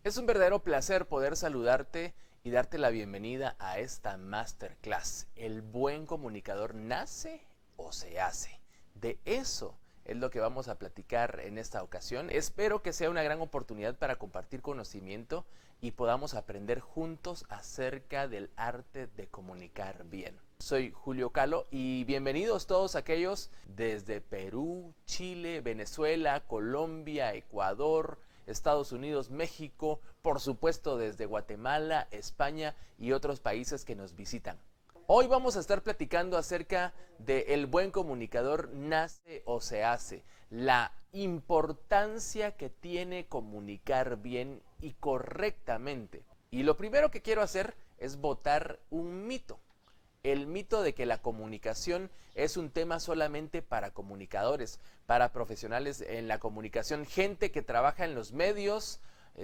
Es un verdadero placer poder saludarte y darte la bienvenida a esta masterclass. ¿El buen comunicador nace o se hace? De eso es lo que vamos a platicar en esta ocasión. Espero que sea una gran oportunidad para compartir conocimiento y podamos aprender juntos acerca del arte de comunicar bien. Soy Julio Calo y bienvenidos todos aquellos desde Perú, Chile, Venezuela, Colombia, Ecuador, Estados Unidos, México, por supuesto desde Guatemala, España y otros países que nos visitan. Hoy vamos a estar platicando acerca de el buen comunicador nace o se hace, la importancia que tiene comunicar bien y correctamente. Y lo primero que quiero hacer es botar un mito. El mito de que la comunicación es un tema solamente para comunicadores, para profesionales en la comunicación, gente que trabaja en los medios,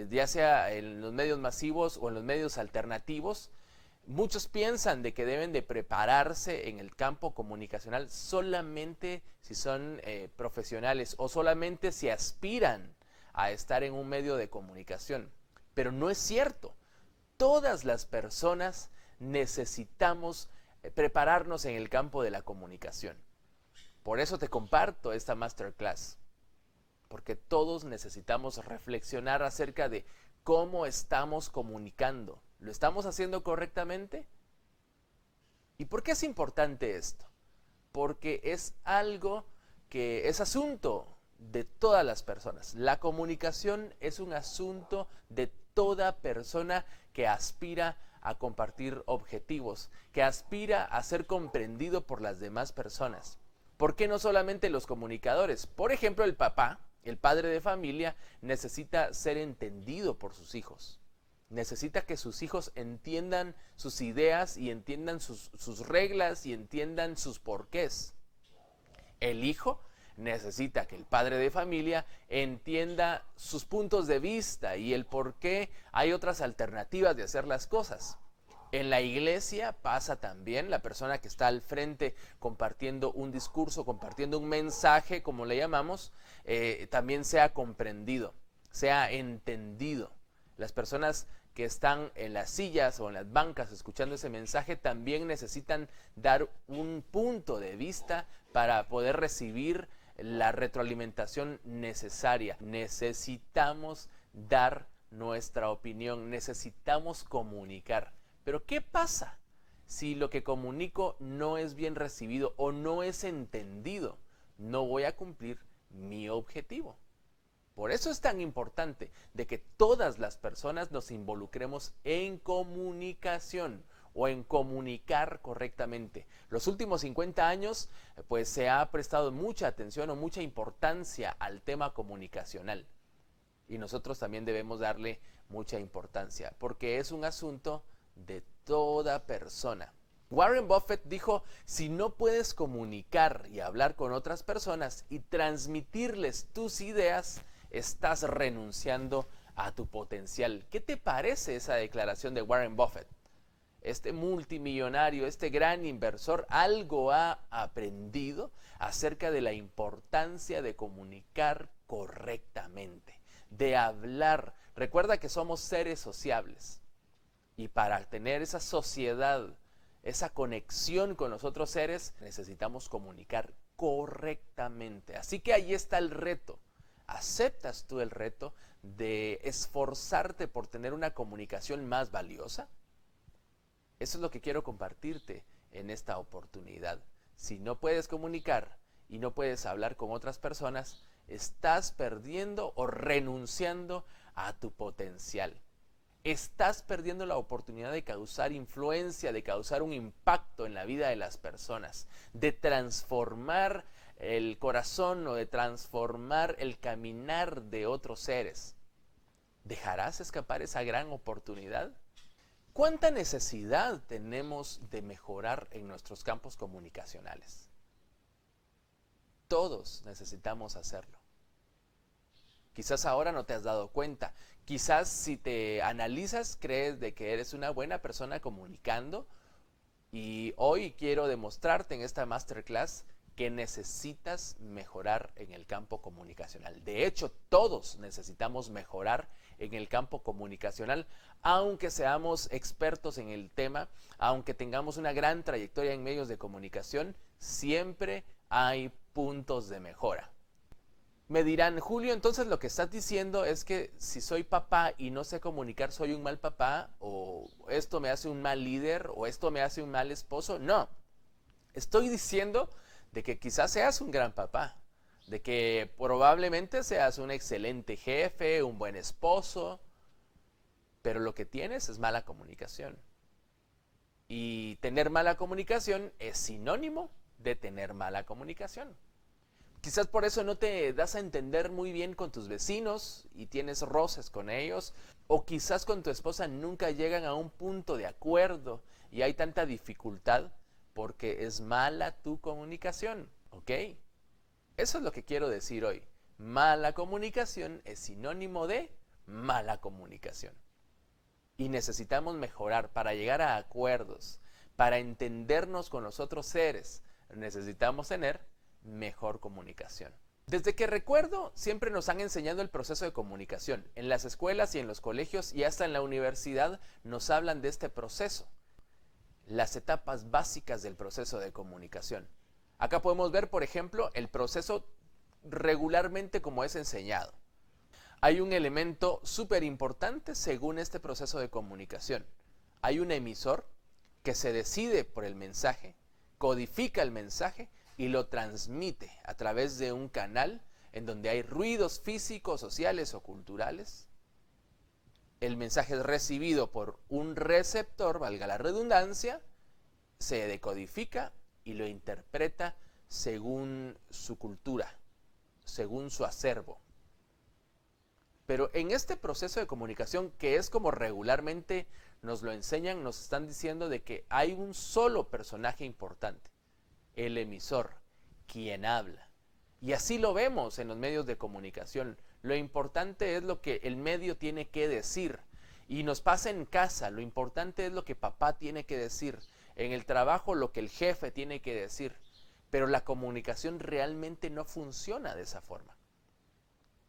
ya sea en los medios masivos o en los medios alternativos. Muchos piensan de que deben de prepararse en el campo comunicacional solamente si son profesionales o solamente si aspiran a estar en un medio de comunicación. Pero no es cierto. Todas las personas necesitamos prepararnos en el campo de la comunicación. Por eso te comparto esta masterclass, porque todos necesitamos reflexionar acerca de cómo estamos comunicando. ¿Lo estamos haciendo correctamente? ¿Y por qué es importante esto? Porque es algo que es asunto de todas las personas. La comunicación es un asunto de toda persona que aspira a compartir objetivos, que aspira a ser comprendido por las demás personas. ¿Por qué no solamente los comunicadores? Por ejemplo, el papá, el padre de familia, necesita ser entendido por sus hijos. Necesita que sus hijos entiendan sus ideas y entiendan sus reglas y entiendan sus porqués. El hijo necesita que el padre de familia entienda sus puntos de vista y el por qué hay otras alternativas de hacer las cosas. En la iglesia pasa también, la persona que está al frente compartiendo un discurso, compartiendo un mensaje, como le llamamos, también sea comprendido, sea entendido. Las personas que están en las sillas o en las bancas escuchando ese mensaje también necesitan dar un punto de vista para poder recibir la retroalimentación necesaria. Necesitamos dar nuestra opinión, necesitamos comunicar. Pero ¿qué pasa si lo que comunico no es bien recibido o no es entendido? No voy a cumplir mi objetivo. Por eso es tan importante de que todas las personas nos involucremos en comunicación o en comunicar correctamente. Los últimos 50 años pues se ha prestado mucha atención o mucha importancia al tema comunicacional. Y nosotros también debemos darle mucha importancia porque es un asunto de toda persona. Warren Buffett dijo, si no puedes comunicar y hablar con otras personas y transmitirles tus ideas, estás renunciando a tu potencial. ¿Qué te parece esa declaración de Warren Buffett? Este multimillonario, este gran inversor, algo ha aprendido acerca de la importancia de comunicar correctamente, de hablar. Recuerda que somos seres sociables y para tener esa sociedad, esa conexión con los otros seres, necesitamos comunicar correctamente. Así que ahí está el reto. ¿Aceptas tú el reto de esforzarte por tener una comunicación más valiosa? Eso es lo que quiero compartirte en esta oportunidad. Si no puedes comunicar y no puedes hablar con otras personas, estás perdiendo o renunciando a tu potencial. Estás perdiendo la oportunidad de causar influencia, de causar un impacto en la vida de las personas, de transformar el corazón o de transformar el caminar de otros seres. ¿Dejarás escapar esa gran oportunidad? ¿Cuánta necesidad tenemos de mejorar en nuestros campos comunicacionales? Todos necesitamos hacerlo. Quizás ahora no te has dado cuenta. Quizás si te analizas crees de que eres una buena persona comunicando y hoy quiero demostrarte en esta masterclass que necesitas mejorar en el campo comunicacional. De hecho, todos necesitamos mejorar en el campo comunicacional, aunque seamos expertos en el tema, aunque tengamos una gran trayectoria en medios de comunicación, siempre hay puntos de mejora. Me dirán, Julio, entonces lo que estás diciendo es que si soy papá y no sé comunicar, soy un mal papá, o esto me hace un mal líder, o esto me hace un mal esposo. No, estoy diciendo de que quizás seas un gran papá, de que probablemente seas un excelente jefe, un buen esposo, pero lo que tienes es mala comunicación. Y tener mala comunicación es sinónimo de tener mala comunicación. Quizás por eso no te das a entender muy bien con tus vecinos y tienes roces con ellos, o quizás con tu esposa nunca llegan a un punto de acuerdo y hay tanta dificultad porque es mala tu comunicación, ¿ok? Eso es lo que quiero decir hoy. Mala comunicación es sinónimo de mala comunicación. Y necesitamos mejorar para llegar a acuerdos, para entendernos con los otros seres. Necesitamos tener mejor comunicación. Desde que recuerdo, siempre nos han enseñado el proceso de comunicación. En las escuelas y en los colegios y hasta en la universidad nos hablan de este proceso. Las etapas básicas del proceso de comunicación. Acá podemos ver, por ejemplo, el proceso regularmente como es enseñado. Hay un elemento súper importante según este proceso de comunicación. Hay un emisor que se decide por el mensaje, codifica el mensaje y lo transmite a través de un canal en donde hay ruidos físicos, sociales o culturales. El mensaje es recibido por un receptor, valga la redundancia, se decodifica y lo interpreta según su cultura, según su acervo. Pero en este proceso de comunicación, que es como regularmente nos lo enseñan, nos están diciendo de que hay un solo personaje importante, el emisor, quien habla. Y así lo vemos en los medios de comunicación. Lo importante es lo que el medio tiene que decir. Y nos pasa en casa, lo importante es lo que papá tiene que decir. En el trabajo, lo que el jefe tiene que decir. Pero la comunicación realmente no funciona de esa forma.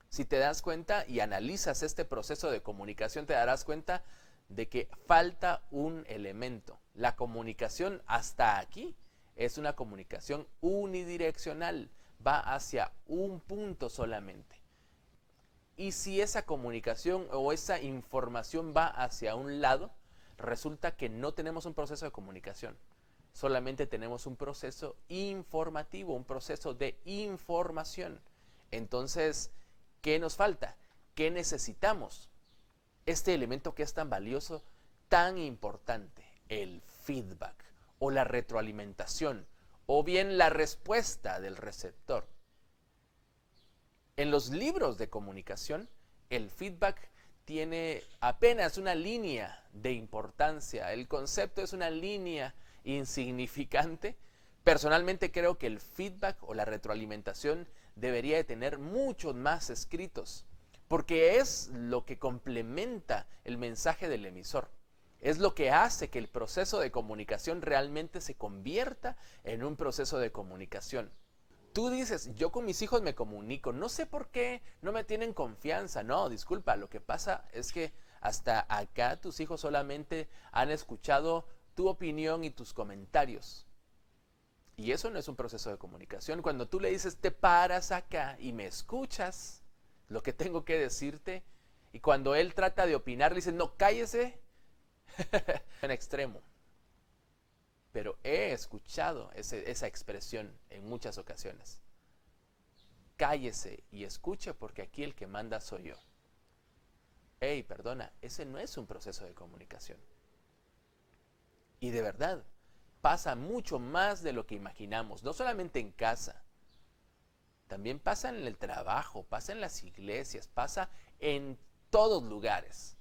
Si te das cuenta y analizas este proceso de comunicación, te darás cuenta de que falta un elemento. La comunicación hasta aquí es una comunicación unidireccional, va hacia un punto solamente. Y si esa comunicación o esa información va hacia un lado, resulta que no tenemos un proceso de comunicación. Solamente tenemos un proceso informativo, un proceso de información. Entonces, ¿qué nos falta? ¿Qué necesitamos? Este elemento que es tan valioso, tan importante, el feedback o la retroalimentación o bien la respuesta del receptor. En los libros de comunicación, el feedback tiene apenas una línea de importancia. El concepto es una línea insignificante. Personalmente creo que el feedback o la retroalimentación debería de tener muchos más escritos, porque es lo que complementa el mensaje del emisor. Es lo que hace que el proceso de comunicación realmente se convierta en un proceso de comunicación. Tú dices, yo con mis hijos me comunico, no sé por qué no me tienen confianza. No, disculpa, lo que pasa es que hasta acá tus hijos solamente han escuchado tu opinión y tus comentarios. Y eso no es un proceso de comunicación. Cuando tú le dices, te paras acá y me escuchas lo que tengo que decirte, y cuando él trata de opinar, le dices, no, cállese, en extremo. Pero he escuchado esa expresión en muchas ocasiones. Cállese y escuche porque aquí el que manda soy yo. Hey, perdona, ese no es un proceso de comunicación. Y de verdad, pasa mucho más de lo que imaginamos, no solamente en casa. También pasa en el trabajo, pasa en las iglesias, pasa en todos lugares.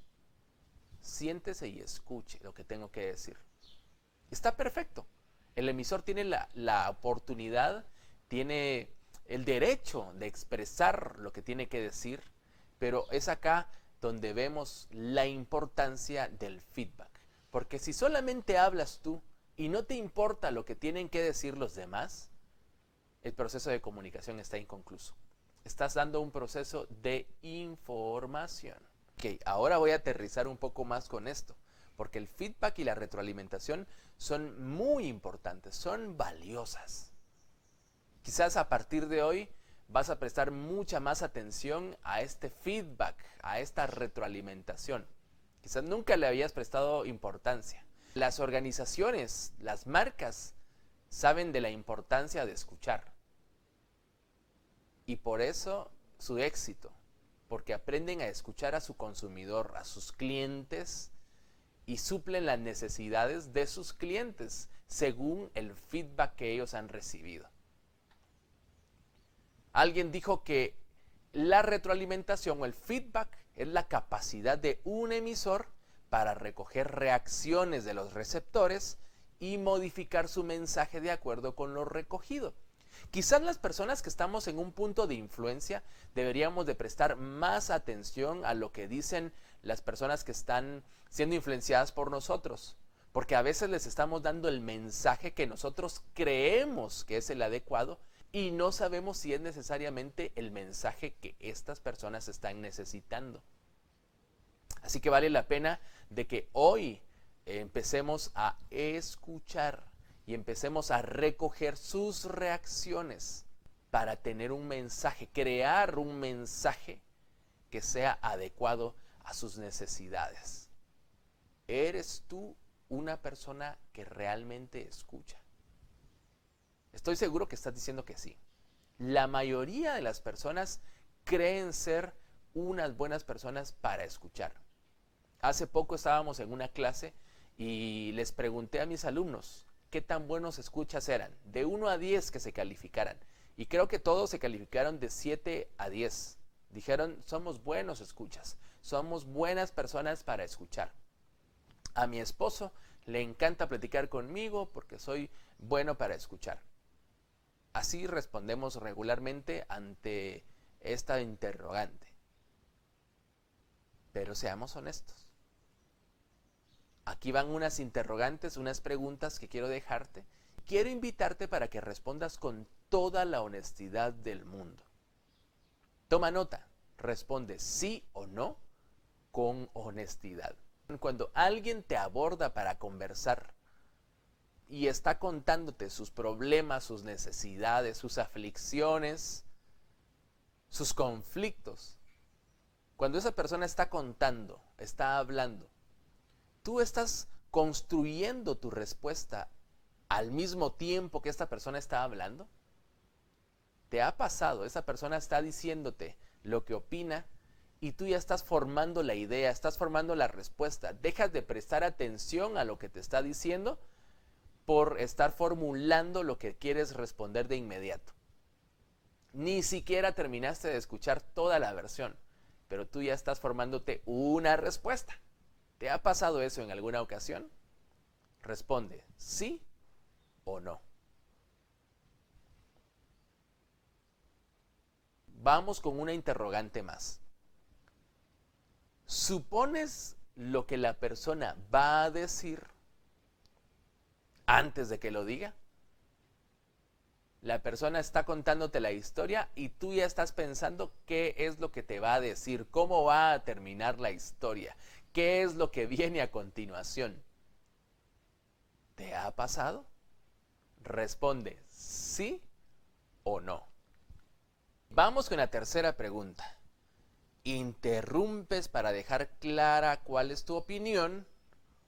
Siéntese y escuche lo que tengo que decir. Está perfecto. El emisor tiene la oportunidad, tiene el derecho de expresar lo que tiene que decir, pero es acá donde vemos la importancia del feedback. Porque si solamente hablas tú y no te importa lo que tienen que decir los demás, el proceso de comunicación está inconcluso. Estás dando un proceso de información. Ok, ahora voy a aterrizar un poco más con esto, porque el feedback y la retroalimentación son muy importantes, son valiosas. Quizás a partir de hoy vas a prestar mucha más atención a este feedback, a esta retroalimentación. Quizás nunca le habías prestado importancia. Las organizaciones, las marcas, saben de la importancia de escuchar. Y por eso su éxito, porque aprenden a escuchar a su consumidor, a sus clientes, y suplen las necesidades de sus clientes según el feedback que ellos han recibido. Alguien dijo que la retroalimentación o el feedback es la capacidad de un emisor para recoger reacciones de los receptores y modificar su mensaje de acuerdo con lo recogido. Quizás las personas que estamos en un punto de influencia deberíamos de prestar más atención a lo que dicen las personas que están siendo influenciadas por nosotros, porque a veces les estamos dando el mensaje que nosotros creemos que es el adecuado y no sabemos si es necesariamente el mensaje que estas personas están necesitando. Así que vale la pena de que hoy empecemos a escuchar y empecemos a recoger sus reacciones para tener un mensaje, crear un mensaje que sea adecuado a sus necesidades. ¿Eres tú una persona que realmente escucha? Estoy seguro que estás diciendo que sí. La mayoría de las personas creen ser unas buenas personas para escuchar. Hace poco estábamos en una clase y les pregunté a mis alumnos qué tan buenos escuchas eran, de 1 a 10 que se calificaran. Y creo que todos se calificaron de 7 a 10. Dijeron, somos buenos escuchas, somos buenas personas para escuchar. A mi esposo le encanta platicar conmigo porque soy bueno para escuchar. Así respondemos regularmente ante esta interrogante. Pero seamos honestos. Aquí van unas interrogantes, unas preguntas que quiero dejarte. Quiero invitarte para que respondas con toda la honestidad del mundo. Toma nota, responde sí o no con honestidad. Cuando alguien te aborda para conversar y está contándote sus problemas, sus necesidades, sus aflicciones, sus conflictos, cuando esa persona está contando, está hablando, tú estás construyendo tu respuesta al mismo tiempo que esta persona está hablando. ¿Te ha pasado? Esa persona está diciéndote lo que opina y tú ya estás formando la idea, estás formando la respuesta. Dejas de prestar atención a lo que te está diciendo por estar formulando lo que quieres responder de inmediato. Ni siquiera terminaste de escuchar toda la versión, pero tú ya estás formándote una respuesta. ¿Te ha pasado eso en alguna ocasión? Responde sí o no. Vamos con una interrogante más. ¿Supones lo que la persona va a decir antes de que lo diga? La persona está contándote la historia y tú ya estás pensando qué es lo que te va a decir, cómo va a terminar la historia, qué es lo que viene a continuación. ¿Te ha pasado? Responde sí o no. Vamos con la tercera pregunta. ¿Interrumpes para dejar clara cuál es tu opinión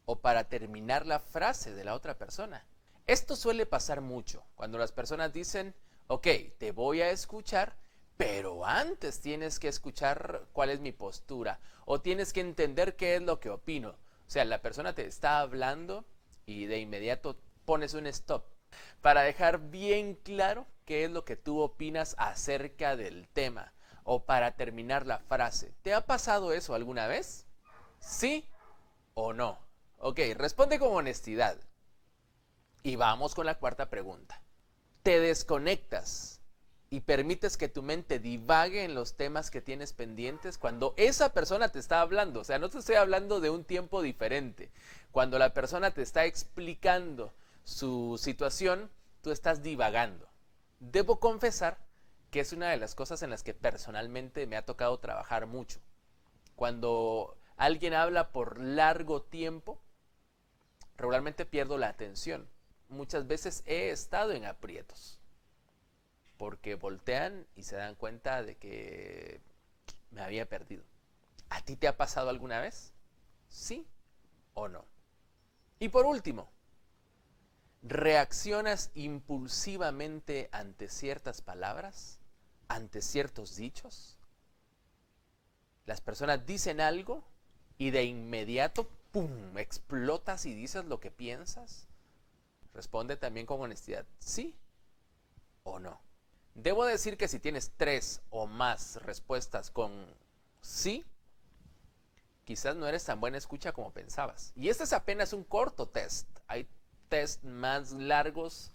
o para terminar la frase de la otra persona? Esto suele pasar mucho cuando las personas dicen, ok, te voy a escuchar, pero antes tienes que escuchar cuál es mi postura o tienes que entender qué es lo que opino. O sea, la persona te está hablando y de inmediato pones un stop para dejar bien claro qué es lo que tú opinas acerca del tema o para terminar la frase. ¿Te ha pasado eso alguna vez? ¿Sí o no? Ok, responde con honestidad. Y vamos con la cuarta pregunta. ¿Te desconectas y permites que tu mente divague en los temas que tienes pendientes cuando esa persona te está hablando? O sea, no te estoy hablando de un tiempo diferente. Cuando la persona te está explicando su situación, tú estás divagando. Debo confesar que es una de las cosas en las que personalmente me ha tocado trabajar mucho. Cuando alguien habla por largo tiempo, regularmente pierdo la atención. Muchas veces he estado en aprietos porque voltean y se dan cuenta de que me había perdido. ¿A ti te ha pasado alguna vez? ¿Sí o no? Y por último, ¿reaccionas impulsivamente ante ciertas palabras? ¿Ante ciertos dichos? Las personas dicen algo y de inmediato, ¡pum!, explotas y dices lo que piensas. Responde también con honestidad, ¿sí o no? Debo decir que si tienes 3 o más respuestas con sí, quizás no eres tan buena escucha como pensabas. Y este es apenas un corto test. Hay test más largos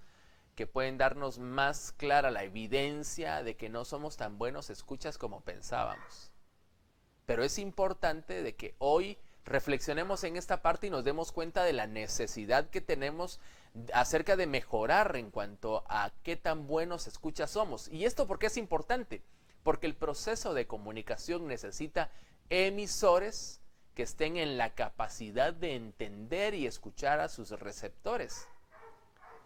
que pueden darnos más clara la evidencia de que no somos tan buenos escuchas como pensábamos. Pero es importante de que hoy reflexionemos en esta parte y nos demos cuenta de la necesidad que tenemos acerca de mejorar en cuanto a qué tan buenos escuchas somos. ¿Y esto por qué es importante? Porque el proceso de comunicación necesita emisores que estén en la capacidad de entender y escuchar a sus receptores.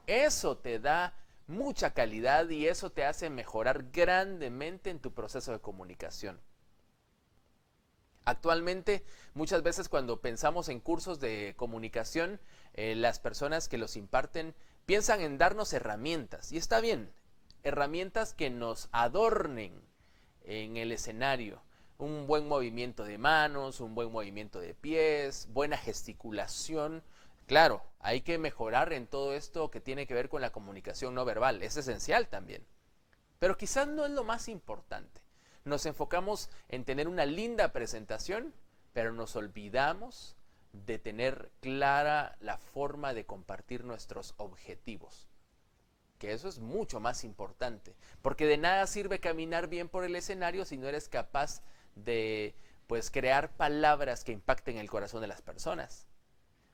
Eso te da mucha calidad y eso te hace mejorar grandemente en tu proceso de comunicación. Actualmente, muchas veces cuando pensamos en cursos de comunicación, las personas que los imparten piensan en darnos herramientas. Y está bien, herramientas que nos adornen en el escenario. Un buen movimiento de manos, un buen movimiento de pies, buena gesticulación. Claro, hay que mejorar en todo esto que tiene que ver con la comunicación no verbal. Es esencial también. Pero quizás no es lo más importante. Nos enfocamos en tener una linda presentación, pero nos olvidamos de tener clara la forma de compartir nuestros objetivos. Que eso es mucho más importante, porque de nada sirve caminar bien por el escenario si no eres capaz de, pues, crear palabras que impacten el corazón de las personas.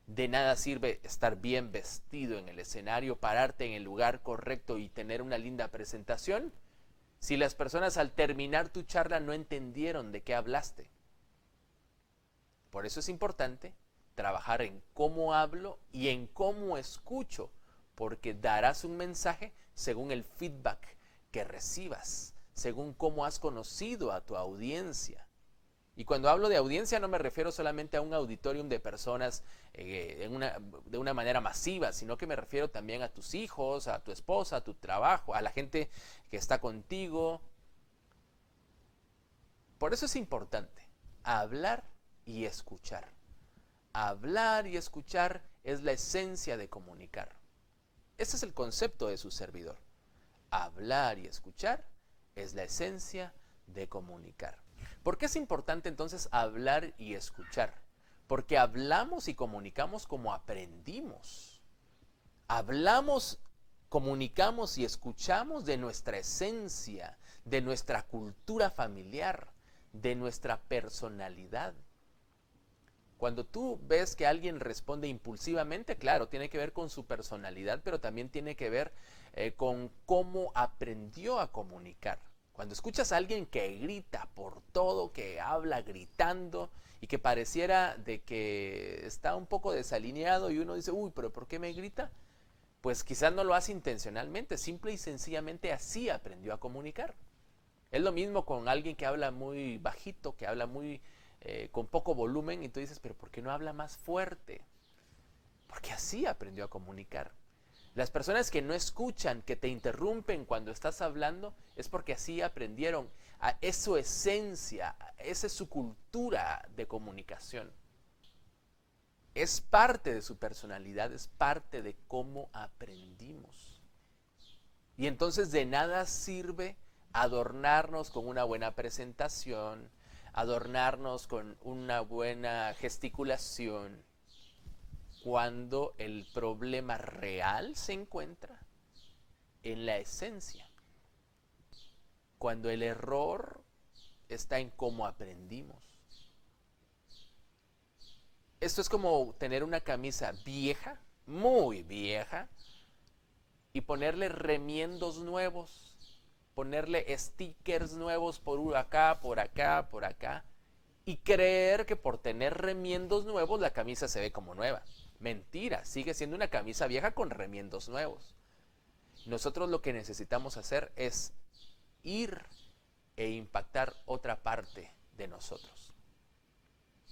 De nada sirve estar bien vestido en el escenario, pararte en el lugar correcto y tener una linda presentación si las personas al terminar tu charla no entendieron de qué hablaste. Por eso es importante trabajar en cómo hablo y en cómo escucho, porque darás un mensaje según el feedback que recibas, según cómo has conocido a tu audiencia. Y cuando hablo de audiencia no me refiero solamente a un auditorium de personas de una manera masiva, sino que me refiero también a tus hijos, a tu esposa, a tu trabajo, a la gente que está contigo. Por eso es importante hablar y escuchar. Hablar y escuchar es la esencia de comunicar. Ese es el concepto de su servidor. Hablar y escuchar es la esencia de comunicar. ¿Por qué es importante entonces hablar y escuchar? Porque hablamos y comunicamos como aprendimos. Hablamos, comunicamos y escuchamos de nuestra esencia, de nuestra cultura familiar, de nuestra personalidad. Cuando tú ves que alguien responde impulsivamente, claro, tiene que ver con su personalidad, pero también tiene que ver con cómo aprendió a comunicar. Cuando escuchas a alguien que grita por todo, que habla gritando y que pareciera de que está un poco desalineado y uno dice, uy, pero ¿por qué me grita? Pues quizás no lo hace intencionalmente, simple y sencillamente así aprendió a comunicar. Es lo mismo con alguien que habla muy bajito, que habla muy con poco volumen y tú dices, pero ¿por qué no habla más fuerte? Porque así aprendió a comunicar. Las personas que no escuchan, que te interrumpen cuando estás hablando, es porque así aprendieron. Es su esencia, esa es su cultura de comunicación. Es parte de su personalidad, es parte de cómo aprendimos. Y entonces de nada sirve adornarnos con una buena presentación, adornarnos con una buena gesticulación, cuando el problema real se encuentra en la esencia. Cuando el error está en cómo aprendimos. Esto es como tener una camisa vieja, muy vieja, y ponerle remiendos nuevos, ponerle stickers nuevos por acá, por acá, por acá. y creer que por tener remiendos nuevos la camisa se ve como nueva. Mentira, sigue siendo una camisa vieja con remiendos nuevos. Nosotros lo que necesitamos hacer es ir e impactar otra parte de nosotros.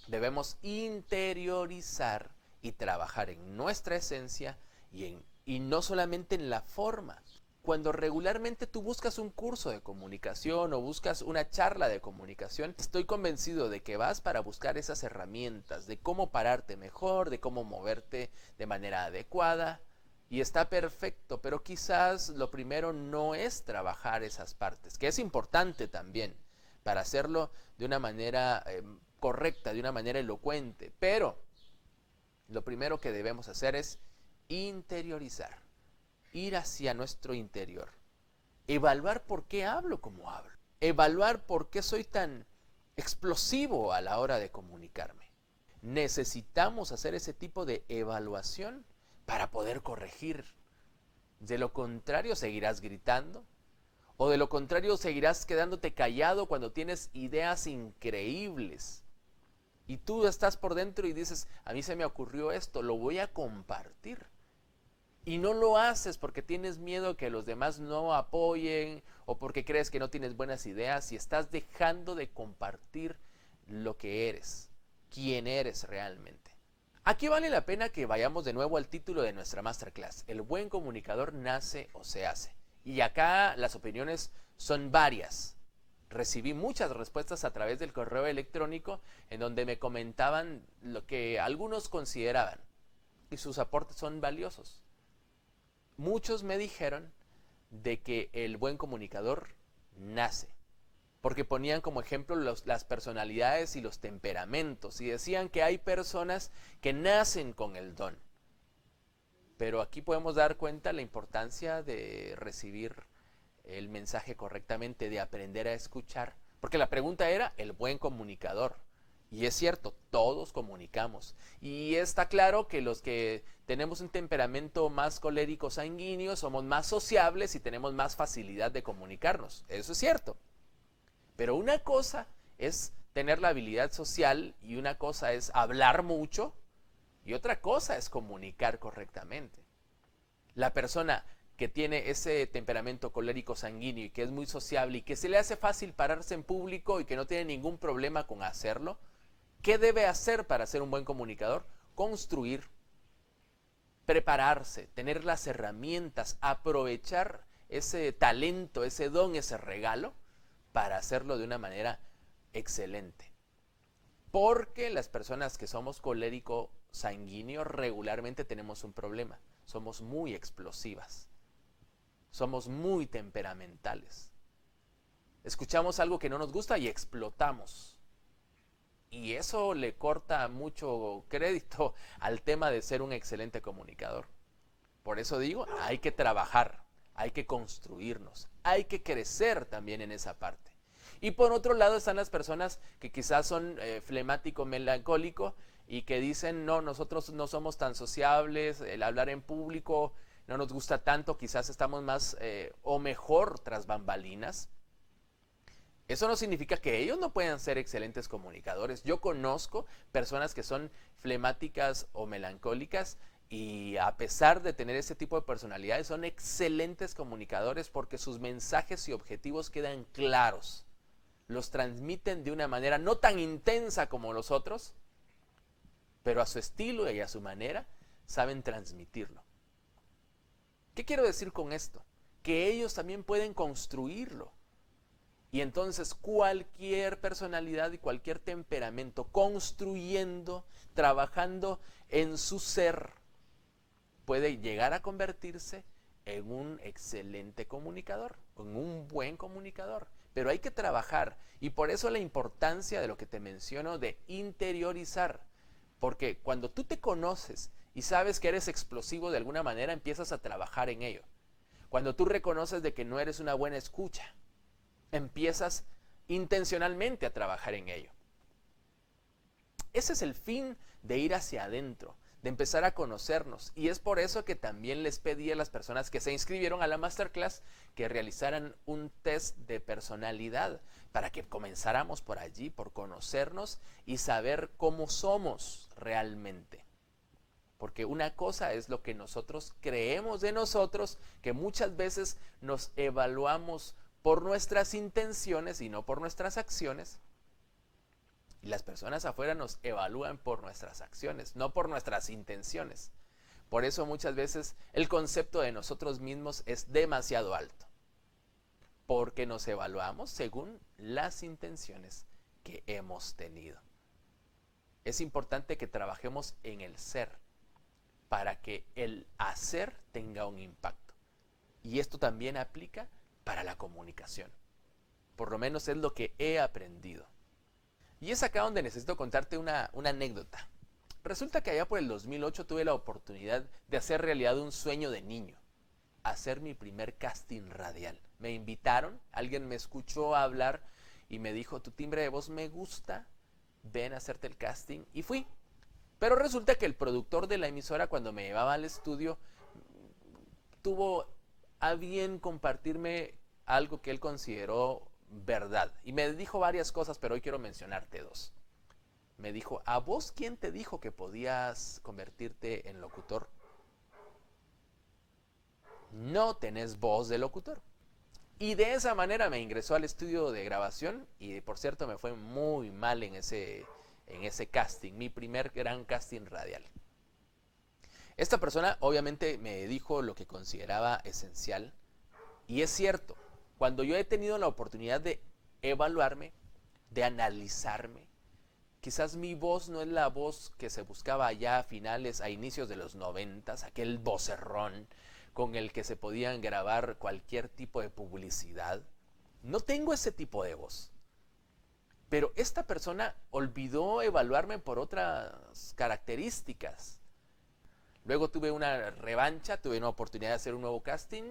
Debemos interiorizar y trabajar en nuestra esencia y no solamente en la forma. Cuando regularmente tú buscas un curso de comunicación o buscas una charla de comunicación, estoy convencido de que vas para buscar esas herramientas de cómo pararte mejor, de cómo moverte de manera adecuada. Y está perfecto, pero quizás lo primero no es trabajar esas partes, que es importante también para hacerlo de una manera correcta, de una manera elocuente. Pero lo primero que debemos hacer es interiorizar, ir hacia nuestro interior, evaluar por qué hablo como hablo, evaluar por qué soy tan explosivo a la hora de comunicarme. Necesitamos hacer ese tipo de evaluación para poder corregir. De lo contrario, seguirás gritando, o de lo contrario, seguirás quedándote callado cuando tienes ideas increíbles. Y tú estás por dentro y dices, a mí se me ocurrió esto, lo voy a compartir. Y no lo haces porque tienes miedo que los demás no apoyen o porque crees que no tienes buenas ideas y estás dejando de compartir lo que eres, quién eres realmente. Aquí vale la pena que vayamos de nuevo al título de nuestra masterclass. El buen comunicador nace o se hace. Y acá las opiniones son varias. Recibí muchas respuestas a través del correo electrónico en donde me comentaban lo que algunos consideraban y sus aportes son valiosos. Muchos me dijeron de que el buen comunicador nace, porque ponían como ejemplo las personalidades y los temperamentos y decían que hay personas que nacen con el don. Pero aquí podemos dar cuenta la importancia de recibir el mensaje correctamente, de aprender a escuchar, porque la pregunta era el buen comunicador. Y es cierto, todos comunicamos. Y está claro que los que tenemos un temperamento más colérico sanguíneo somos más sociables y tenemos más facilidad de comunicarnos. Eso es cierto. Pero una cosa es tener la habilidad social y una cosa es hablar mucho y otra cosa es comunicar correctamente. La persona que tiene ese temperamento colérico sanguíneo y que es muy sociable y que se le hace fácil pararse en público y que no tiene ningún problema con hacerlo, ¿qué debe hacer para ser un buen comunicador? Construir, prepararse, tener las herramientas, aprovechar ese talento, ese don, ese regalo para hacerlo de una manera excelente. Porque las personas que somos colérico sanguíneo regularmente tenemos un problema. Somos muy explosivas. Somos muy temperamentales. Escuchamos algo que no nos gusta y explotamos. Y eso le corta mucho crédito al tema de ser un excelente comunicador. Por eso digo, hay que trabajar, hay que construirnos, hay que crecer también en esa parte. Y por otro lado están las personas que quizás son flemático, melancólico y que dicen, no, nosotros no somos tan sociables, el hablar en público no nos gusta tanto, quizás estamos más o mejor tras bambalinas. Eso no significa que ellos no puedan ser excelentes comunicadores. Yo conozco personas que son flemáticas o melancólicas y a pesar de tener ese tipo de personalidades son excelentes comunicadores porque sus mensajes y objetivos quedan claros. Los transmiten de una manera no tan intensa como los otros, pero a su estilo y a su manera saben transmitirlo. ¿Qué quiero decir con esto? Que ellos también pueden construirlo. Y entonces cualquier personalidad y cualquier temperamento construyendo, trabajando en su ser, puede llegar a convertirse en un excelente comunicador, en un buen comunicador. Pero hay que trabajar y por eso la importancia de lo que te menciono de interiorizar. Porque cuando tú te conoces y sabes que eres explosivo de alguna manera, empiezas a trabajar en ello. Cuando tú reconoces de que no eres una buena escucha, empiezas intencionalmente a trabajar en ello. Ese es el fin de ir hacia adentro, de empezar a conocernos. Y es por eso que también les pedí a las personas que se inscribieron a la masterclass que realizaran un test de personalidad para que comenzáramos por allí, por conocernos y saber cómo somos realmente. Porque una cosa es lo que nosotros creemos de nosotros, que muchas veces nos evaluamos por nuestras intenciones y no por nuestras acciones. Y las personas afuera nos evalúan por nuestras acciones, no por nuestras intenciones. Por eso muchas veces el concepto de nosotros mismos es demasiado alto. Porque nos evaluamos según las intenciones que hemos tenido. Es importante que trabajemos en el ser para que el hacer tenga un impacto. Y esto también aplica para la comunicación. Por lo menos es lo que he aprendido. Y es acá donde necesito contarte una anécdota. Resulta que allá por el 2008 tuve la oportunidad de hacer realidad un sueño de niño. Hacer mi primer casting radial. Me invitaron, alguien me escuchó hablar y me dijo, tu timbre de voz me gusta, ven a hacerte el casting. Y fui. Pero resulta que el productor de la emisora, cuando me llevaba al estudio, tuvo a bien compartirme algo que él consideró verdad. Y me dijo varias cosas, pero hoy quiero mencionarte dos. Me dijo, ¿a vos quién te dijo que podías convertirte en locutor? No tenés voz de locutor. Y de esa manera me ingresó al estudio de grabación y por cierto me fue muy mal en ese casting, mi primer gran casting radial. Esta persona obviamente me dijo lo que consideraba esencial y es cierto. Cuando yo he tenido la oportunidad de evaluarme, de analizarme, quizás mi voz no es la voz que se buscaba allá a inicios de los 90, aquel vocerrón con el que se podían grabar cualquier tipo de publicidad. No tengo ese tipo de voz. Pero esta persona olvidó evaluarme por otras características. Luego tuve una revancha, tuve una oportunidad de hacer un nuevo casting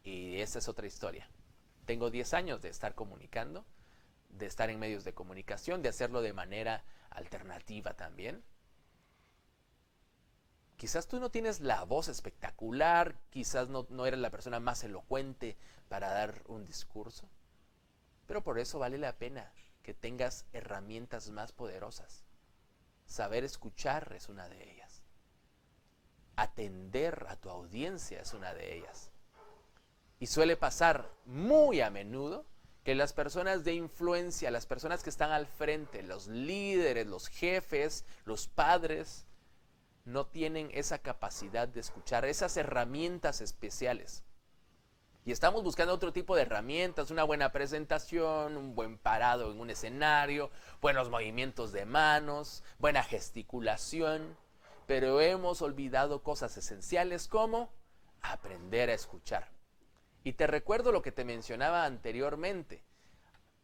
y esa es otra historia. Tengo 10 años de estar comunicando, de estar en medios de comunicación, de hacerlo de manera alternativa también. Quizás tú no tienes la voz espectacular, quizás no eres la persona más elocuente para dar un discurso, pero por eso vale la pena que tengas herramientas más poderosas. Saber escuchar es una de ellas. Atender a tu audiencia es una de ellas. Y suele pasar muy a menudo que las personas de influencia, las personas que están al frente, los líderes, los jefes, los padres, no tienen esa capacidad de escuchar, esas herramientas especiales. Y estamos buscando otro tipo de herramientas, una buena presentación, un buen parado en un escenario, buenos movimientos de manos, buena gesticulación, pero hemos olvidado cosas esenciales como aprender a escuchar. Y te recuerdo lo que te mencionaba anteriormente.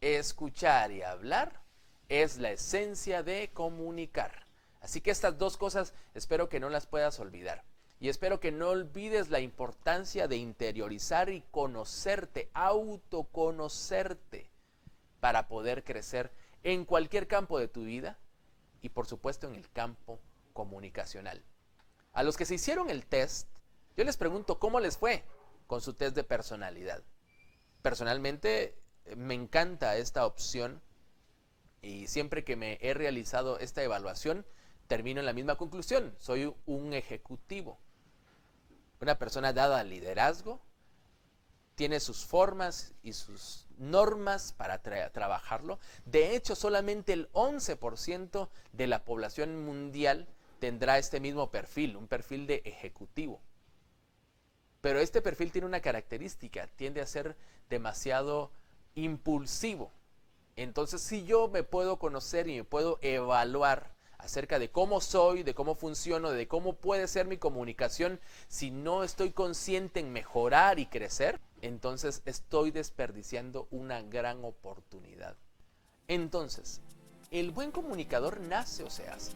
Escuchar y hablar es la esencia de comunicar. Así que estas dos cosas espero que no las puedas olvidar. Y espero que no olvides la importancia de interiorizar y conocerte, autoconocerte, para poder crecer en cualquier campo de tu vida y por supuesto en el campo comunicacional. A los que se hicieron el test, yo les pregunto cómo les fue con su test de personalidad. Personalmente me encanta esta opción y siempre que me he realizado esta evaluación termino en la misma conclusión. Soy un ejecutivo, una persona dada al liderazgo, tiene sus formas y sus normas para trabajarlo. De hecho, solamente el 11% de la población mundial tendrá este mismo perfil, un perfil de ejecutivo. Pero este perfil tiene una característica, tiende a ser demasiado impulsivo. Entonces, si yo me puedo conocer y me puedo evaluar acerca de cómo soy, de cómo funciono, de cómo puede ser mi comunicación, si no estoy consciente en mejorar y crecer, entonces estoy desperdiciando una gran oportunidad. Entonces, ¿el buen comunicador nace o se hace?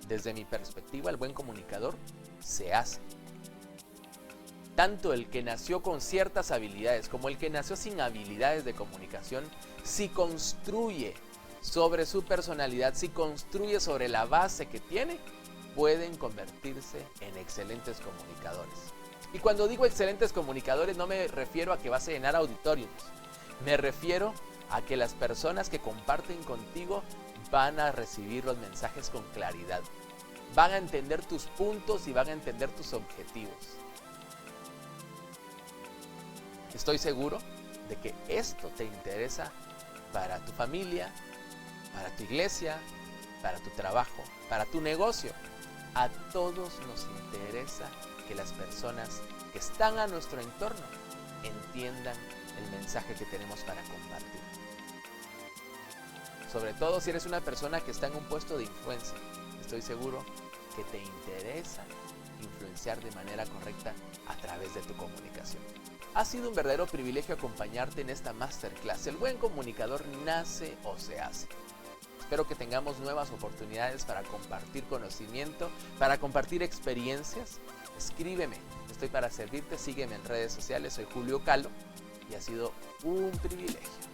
Desde mi perspectiva, el buen comunicador se hace. Tanto el que nació con ciertas habilidades como el que nació sin habilidades de comunicación, si construye sobre su personalidad, si construye sobre la base que tiene, pueden convertirse en excelentes comunicadores. Y cuando digo excelentes comunicadores no me refiero a que vas a llenar auditorios, me refiero a que las personas que comparten contigo van a recibir los mensajes con claridad, van a entender tus puntos y van a entender tus objetivos. Estoy seguro de que esto te interesa para tu familia, para tu iglesia, para tu trabajo, para tu negocio. A todos nos interesa que las personas que están a nuestro entorno entiendan el mensaje que tenemos para compartir. Sobre todo si eres una persona que está en un puesto de influencia, estoy seguro que te interesa influenciar de manera correcta a través de tu comunicación. Ha sido un verdadero privilegio acompañarte en esta masterclass. El buen comunicador nace o se hace. Espero que tengamos nuevas oportunidades para compartir conocimiento, para compartir experiencias. Escríbeme, estoy para servirte, sígueme en redes sociales, soy Julio Calo y ha sido un privilegio.